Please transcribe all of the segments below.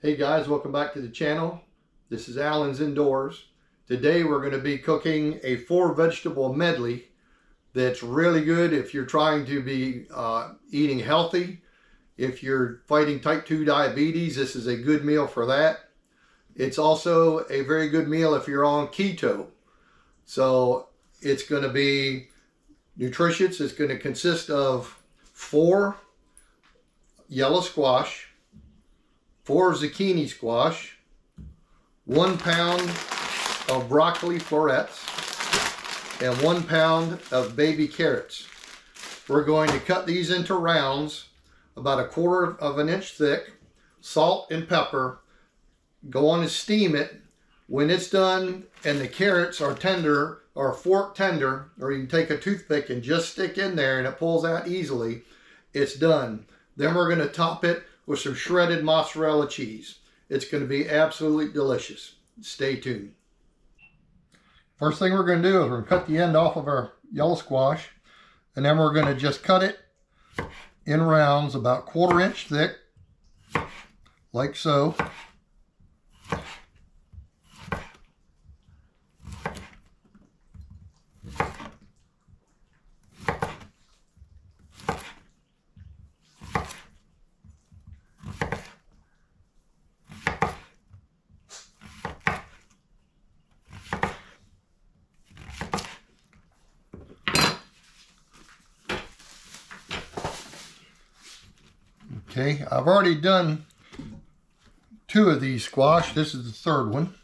Hey guys, welcome back to the channel. This is Alan's Indoors. Today we're going to be cooking a 4-vegetable medley that's really good if you're trying to be eating healthy. If you're fighting type 2 diabetes, this is a good meal for that. It's also a very good meal if you're on keto. So it's going to be nutritious. It's going to consist of 4 yellow squash, 4 zucchini squash, 1 pound of broccoli florets, and 1 pound of baby carrots. We're going to cut these into rounds about 1/4 of an inch thick, salt and pepper, go on and steam it. When it's done and the carrots are tender or fork tender, or you can take a toothpick and just stick in there and it pulls out easily, it's done. Then we're going to top it with some shredded mozzarella cheese. It's going to be absolutely delicious. Stay tuned. First thing we're going to do is we're going to cut the end off of our yellow squash, and then we're going to just cut it in rounds about 1/4 inch thick, like so. Okay, I've already done 2 of these squash. This is the 3rd one.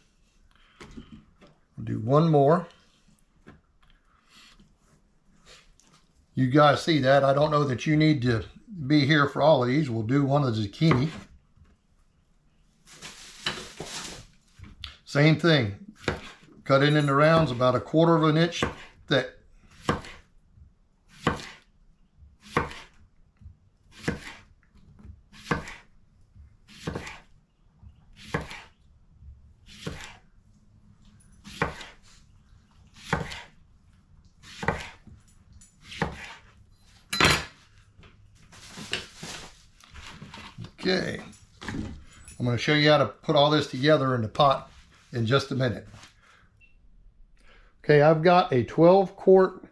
I'll do 1 more. You guys see that? I don't know that you need to be here for all of these. We'll do 1 of the zucchini. Same thing. Cut it into rounds about 1/4 of an inch thick. Okay, I'm going to show you how to put all this together in the pot in just a minute. Okay, I've got a 12-quart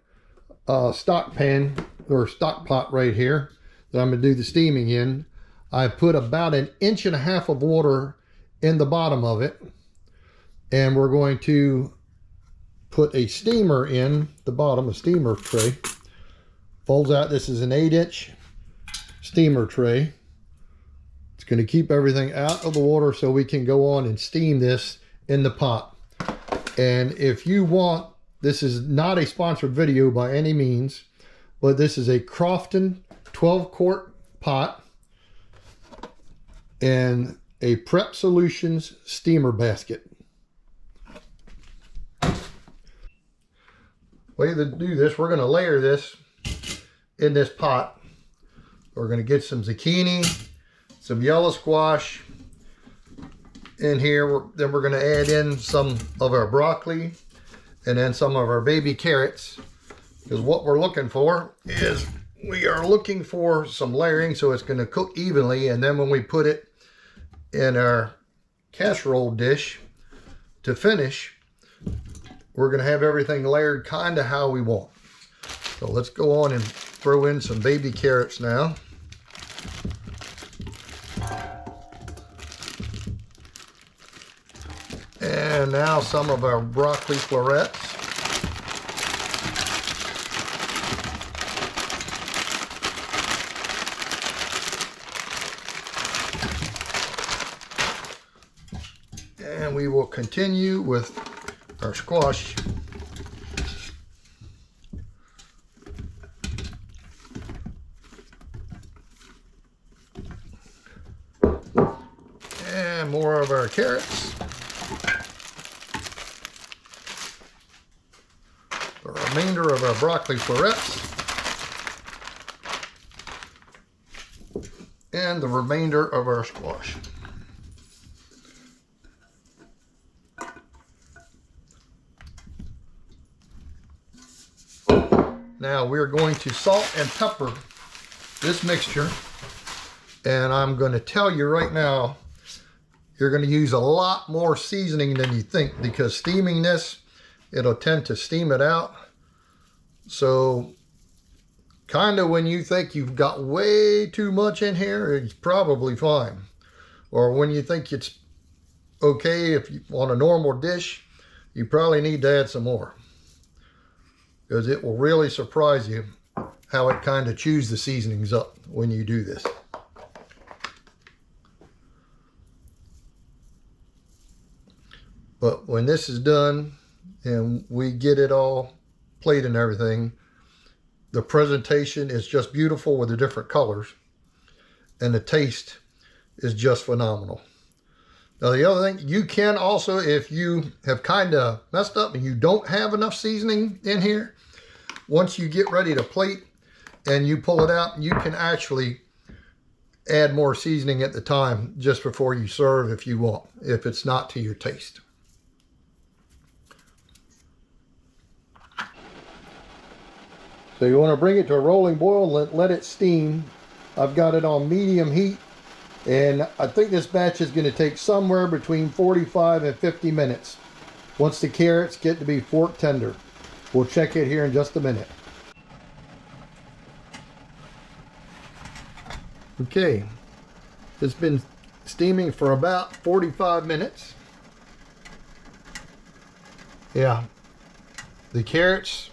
stock pan or stock pot right here that I'm going to do the steaming in. I put about 1.5 inches of water in the bottom of it, and we're going to put a steamer in the bottom, a steamer tray. Folds out. This is an 8-inch steamer tray. Going to keep everything out of the water so we can go on and steam this in the pot. And if you want, this is not a sponsored video by any means, but this is a Crofton 12-quart pot and a Prep Solutions steamer basket. Way to do this, we're going to layer this in this pot. We're going to get some zucchini, some yellow squash in here. Then we're going to add in some of our broccoli and then some of our baby carrots, because what we're looking for is we are looking for some layering so it's going to cook evenly, and then when we put it in our casserole dish to finish, we're going to have everything layered kind of how we want. So let's go on and throw in some baby carrots now. And now some of our broccoli florets. And we will continue with our squash. And more of our carrots. The remainder of our broccoli florets, and the remainder of our squash. Now we're going to salt and pepper this mixture, and I'm going to tell you right now, you're going to use a lot more seasoning than you think, because steaming this, it'll tend to steam it out. So kind of when you think you've got way too much in here, it's probably fine. Or when you think it's okay, if you want a normal dish, you probably need to add some more, because it will really surprise you how it kind of chews the seasonings up when you do this. But when this is done and we get it all plated and everything, the presentation is just beautiful with the different colors, and the taste is just phenomenal. Now the other thing, you can also, if you have kind of messed up and you don't have enough seasoning in here, once you get ready to plate and you pull it out, you can actually add more seasoning at the time just before you serve if you want, if it's not to your taste. So you want to bring it to a rolling boil and let it steam. I've got it on medium heat, and I think this batch is going to take somewhere between 45 and 50 minutes once the carrots get to be fork tender. We'll check it here in just a minute. Okay, it's been steaming for about 45 minutes. Yeah, the carrots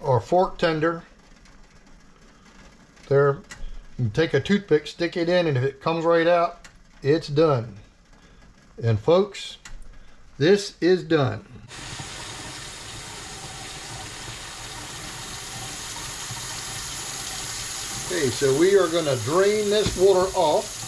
are fork tender. There, you take a toothpick, stick it in, and if it comes right out, it's done. And folks, this is done. Okay, so we are going to drain this water off.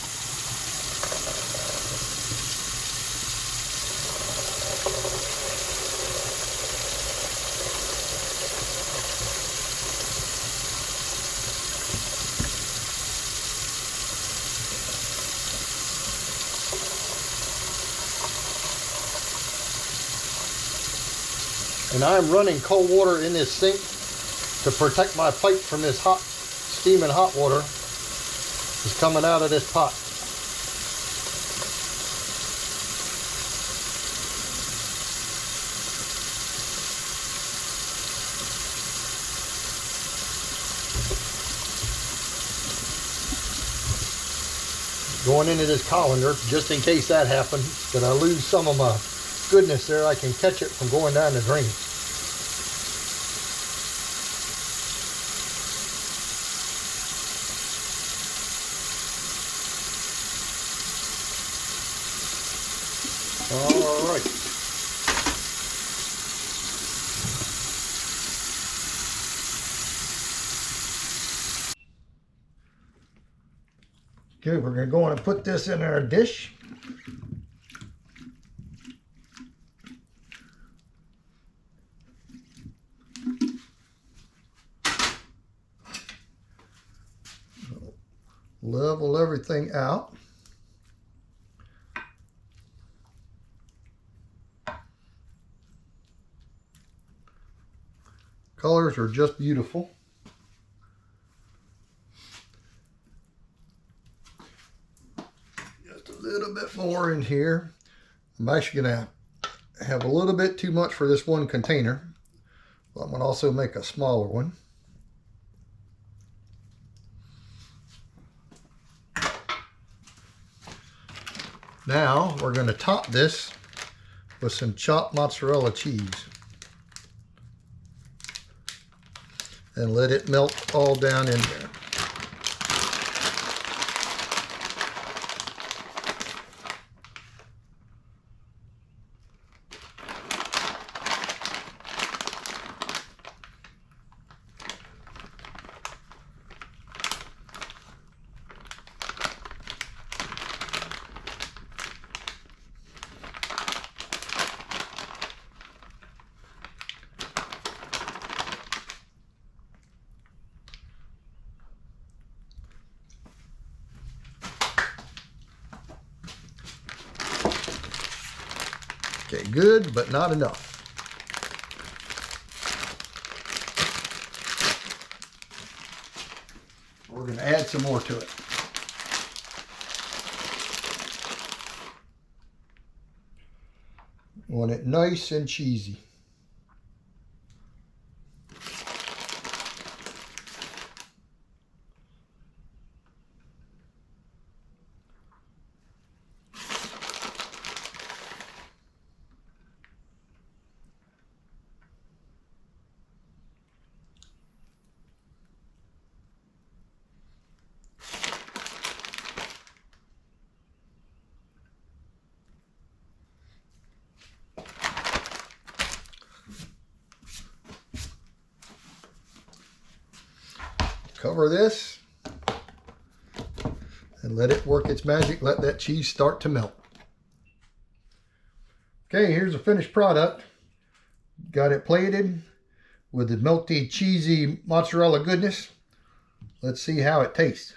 And I'm running cold water in this sink to protect my plate from this hot, steaming hot water that's coming out of this pot. Going into this colander, just in case that happens, that I lose some of my goodness there, I can catch it from going down the drain. All right. Okay, we're going to go on and put this in our dish. Level everything out. Colors are just beautiful. Just a little bit more in here. I'm actually going to have a little bit too much for this one container, but I'm going to also make a smaller one. Now we're going to top this with some chopped mozzarella cheese and let it melt all down in there. Okay, good, but not enough. We're going to add some more to it. Want it nice and cheesy. Cover this and let it work its magic. Let that cheese start to melt. Okay, here's the finished product. Got it plated with the melty, cheesy mozzarella goodness. Let's see how it tastes.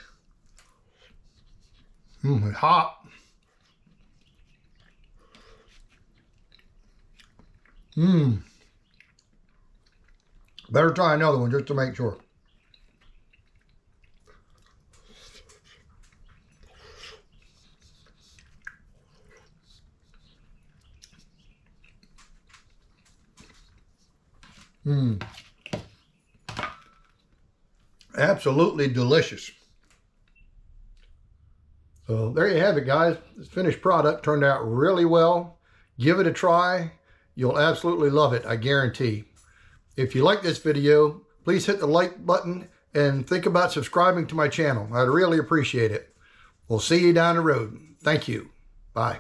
It's hot. Better try another one just to make sure. Absolutely delicious. So there you have it, guys. This finished product turned out really well. Give it a try. You'll absolutely love it, I guarantee. If you like this video, please hit the like button and think about subscribing to my channel. I'd really appreciate it. We'll see you down the road. Thank you. Bye.